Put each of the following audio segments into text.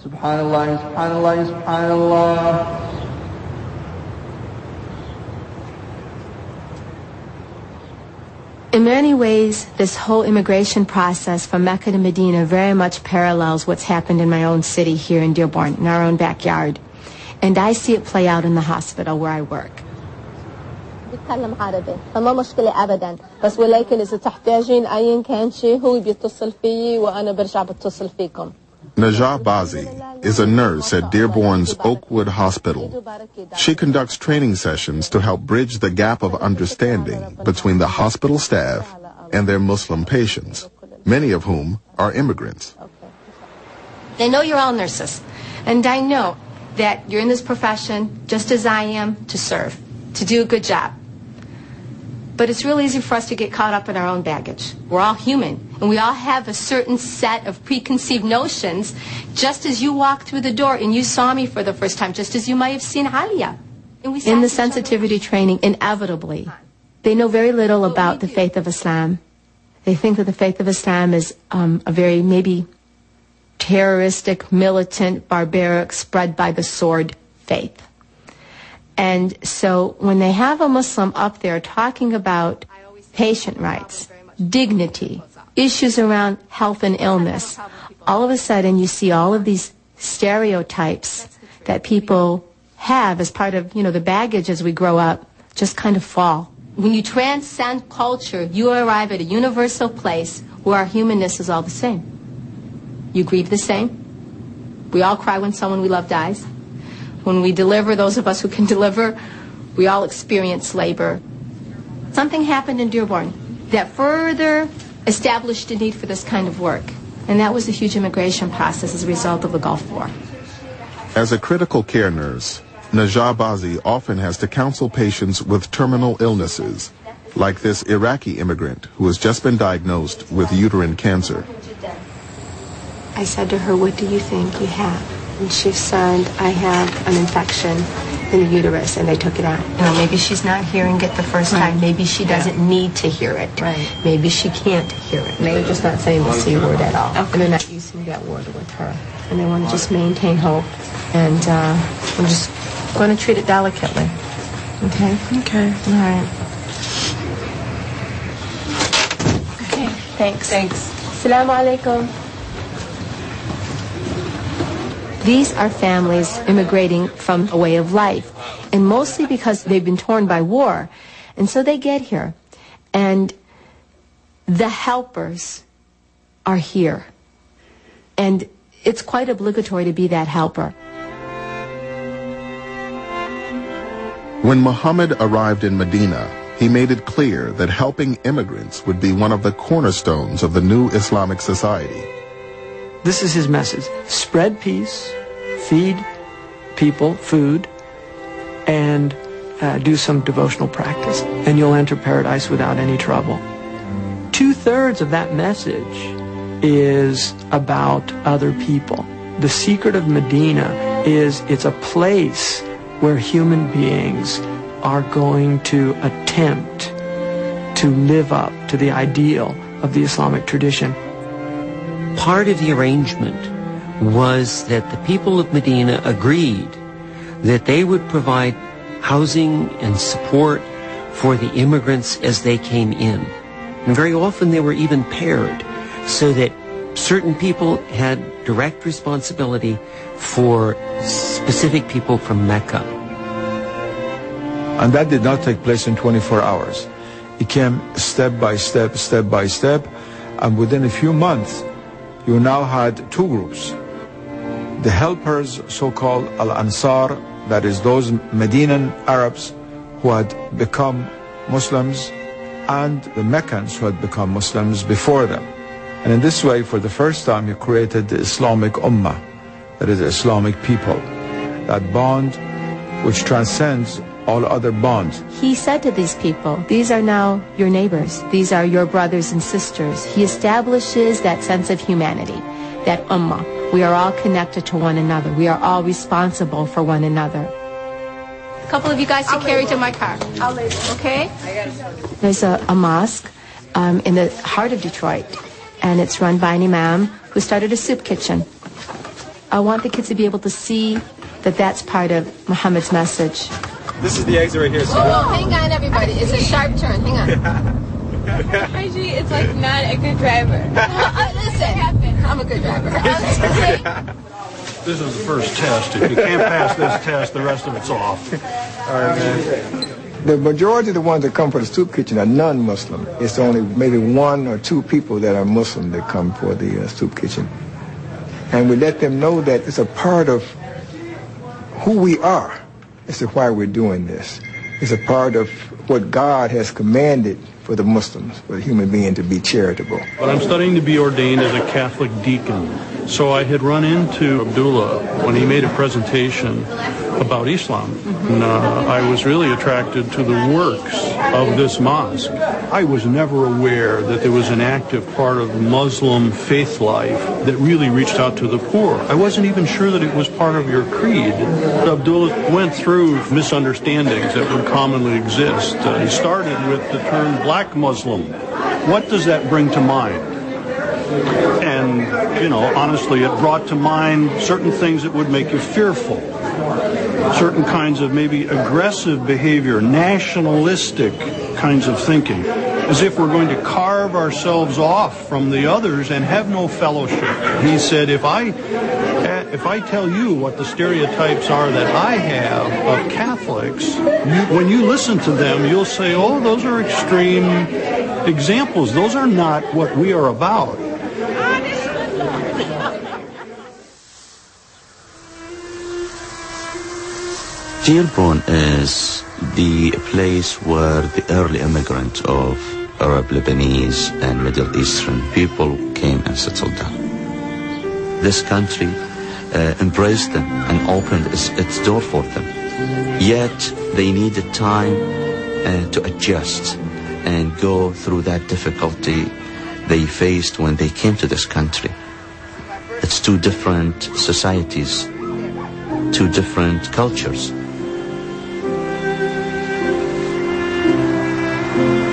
Subhanallah, subhanallah, subhanallah. In many ways, this whole immigration process from Mecca to Medina very much parallels what's happened in my own city here in Dearborn, in our own backyard. And I see it play out in the hospital where I work. بيتكلم عربي فما مشكلة أبدا بس ولكن إذا تحتاجين أي كان شيء هو بيتصل فيي وأنا برجع بتصل فيكم. Najah Bazi is a nurse at Dearborn's Oakwood Hospital. She conducts training sessions to help bridge the gap of understanding between the hospital staff and their Muslim patients, many of whom are immigrants. They know you're all nurses, and I know that you're in this profession, just as I am, to serve, to do a good job. But it's real easy for us to get caught up in our own baggage. We're all human, and we all have a certain set of preconceived notions, just as you walked through the door and you saw me for the first time, just as you might have seen Alia. In the sensitivity training, inevitably, they know very little about the faith of Islam. They think that the faith of Islam is a very maybe terroristic, militant, barbaric, spread by the sword faith. And so when they have a Muslim up there talking about patient rights, dignity, issues around health and illness, all of a sudden you see all of these stereotypes that people have as part of, the baggage as we grow up just kind of fall. When you transcend culture, you arrive at a universal place where our humanness is all the same. You grieve the same. We all cry when someone we love dies. When we deliver, those of us who can deliver, we all experience labor. Something happened in Dearborn that further established a need for this kind of work, and that was the huge immigration process as a result of the Gulf War. As a critical care nurse, Najah Bazi often has to counsel patients with terminal illnesses, like this Iraqi immigrant who has just been diagnosed with uterine cancer. I said to her, "What do you think you have?" And she said, "I have an infection in the uterus," and they took it out. Maybe she's not hearing it the first time. Maybe she doesn't need to hear it. Right. Maybe she can't hear it. Maybe they're just not saying the C word at all. Okay. And they're not using that word with her. And they want to just maintain hope. And we're just going to treat it delicately. Okay? Okay. All right. Okay. Thanks. Assalamu alaikum. These are families immigrating from a way of life, and mostly because they've been torn by war. And so they get here, and the helpers are here. And it's quite obligatory to be that helper. When Muhammad arrived in Medina, he made it clear that helping immigrants would be one of the cornerstones of the new Islamic society. This is his message. Spread peace, feed people food, and do some devotional practice, and you'll enter paradise without any trouble. 2/3 of that message is about other people. The secret of Medina is it's a place where human beings are going to attempt to live up to the ideal of the Islamic tradition. Part of the arrangement was that the people of Medina agreed that they would provide housing and support for the immigrants as they came in. And very often they were even paired so that certain people had direct responsibility for specific people from Mecca. And that did not take place in 24 hours. It came step by step, and within a few months, you now had two groups. The helpers, so-called Al-Ansar, that is those Medinan Arabs who had become Muslims, and the Meccans who had become Muslims before them. And in this way, for the first time, you created the Islamic Ummah, that is the Islamic people, that bond which transcends all other bonds. He said to these people, these are now your neighbors. These are your brothers and sisters. He establishes that sense of humanity, that ummah. We are all connected to one another. We are all responsible for one another. A couple of you guys to carry to my car. Okay? There's a mosque in the heart of Detroit, and it's run by an imam who started a soup kitchen. I want the kids to be able to see that that's part of Muhammad's message. This is the exit right here. So hang on, everybody. It's a sharp turn. Hang on. Actually, it's like not a good driver. Listen, I'm a good driver. This is the first test. If you can't pass this test, the rest of it's off. all right, man. The majority of the ones that come for the soup kitchen are non-Muslim. It's only maybe 1 or 2 people that are Muslim that come for the soup kitchen. And we let them know that it's a part of who we are. It's why we're doing this. It's a part of what God has commanded for the Muslims, for the human being to be charitable. But I'm studying to be ordained as a Catholic deacon. So I had run into Abdullah when he made a presentation about Islam. And I was really attracted to the works of this mosque. I was never aware that there was an active part of Muslim faith life that really reached out to the poor. I wasn't even sure that it was part of your creed. Abdullah went through misunderstandings that would commonly exist. He started with the term black Muslim. What does that bring to mind? And, you know, honestly, it brought to mind certain things that would make you fearful. Certain kinds of maybe aggressive behavior, nationalistic kinds of thinking, as if we're going to carve ourselves off from the others and have no fellowship. He said, if I tell you what the stereotypes are that I have of Catholics, when you listen to them, you'll say, oh, those are extreme examples. Those are not what we are about. Dearborn is the place where the early immigrants of Arab, Lebanese, and Middle Eastern people came and settled down. This country embraced them and opened its door for them. Yet they needed time to adjust and go through that difficulty they faced when they came to this country. It's 2 different societies, 2 different cultures.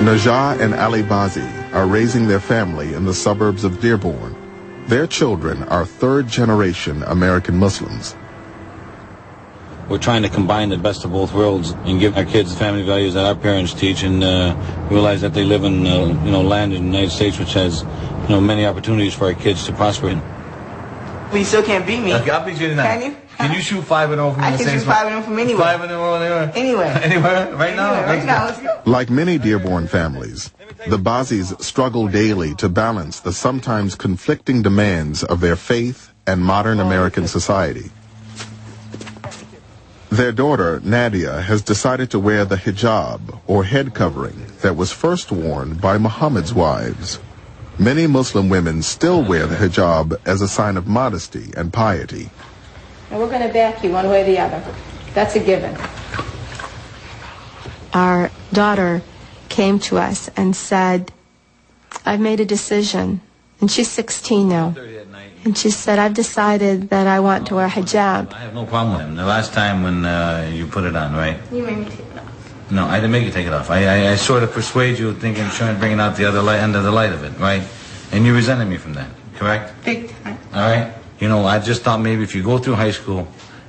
Najah and Ali Bazi are raising their family in the suburbs of Dearborn. Their children are 3rd-generation American Muslims. We're trying to combine the best of both worlds and give our kids the family values that our parents teach, and realize that they live in land in the United States which has many opportunities for our kids to prosper in. But you still can't beat me. Okay, I'll beat you tonight. Can you? Can you shoot 5 and 0 from I the can same shoot 5 and 0 from anywhere. 5 and 0 anywhere? Anywhere. Anywhere? Right now? Right now, let's go. Like many Dearborn families, the Bazis struggle daily to balance the sometimes conflicting demands of their faith and modern American society. Their daughter, Nadia, has decided to wear the hijab, or head covering, that was first worn by Muhammad's wives. Many Muslim women still wear the hijab as a sign of modesty and piety. And we're going to back you one way or the other. That's a given. Our daughter came to us and said, I've made a decision. And she's 16 now. And she said, I've decided that I want to wear hijab. I have no problem with him. The last time when you put it on, right? You made me take it off. No, I didn't make you take it off. I sort of persuade you, thinking, trying to bring out the other end of the light of it, right? And you resented me from that, correct? Big time. All right? I just thought maybe if you go through high school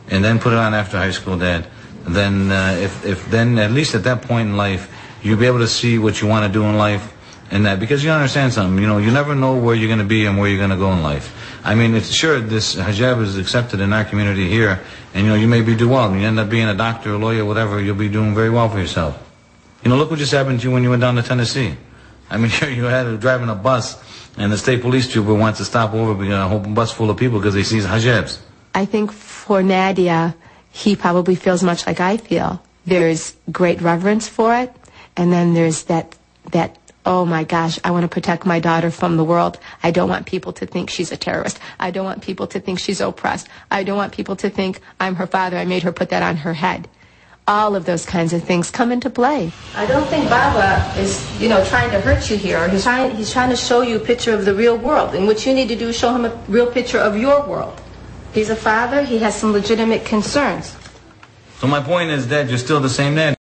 and then put it on after high school, Dad, then if then at least at that point in life, you'll be able to see what you want to do in life, and that, because you understand something, you never know where you're going to be and where you're going to go in life. I mean, it's sure this hijab is accepted in our community here, and you may do well. You end up being a doctor, a lawyer, whatever, you'll be doing very well for yourself. Look what just happened to you when you went down to Tennessee. I mean, you had driving a bus, and the state police trooper wants to stop over a whole bus full of people because they see hijabs. I think for Nadia, he probably feels much like I feel. There's great reverence for it, and then there's that oh my gosh, I want to protect my daughter from the world. I don't want people to think she's a terrorist. I don't want people to think she's oppressed. I don't want people to think I'm her father. I made her put that on her head. All of those kinds of things come into play. I don't think Baba is, trying to hurt you here. He's trying to show you a picture of the real world. And what you need to do is show him a real picture of your world. He's a father. He has some legitimate concerns. So my point is that you're still the same dad.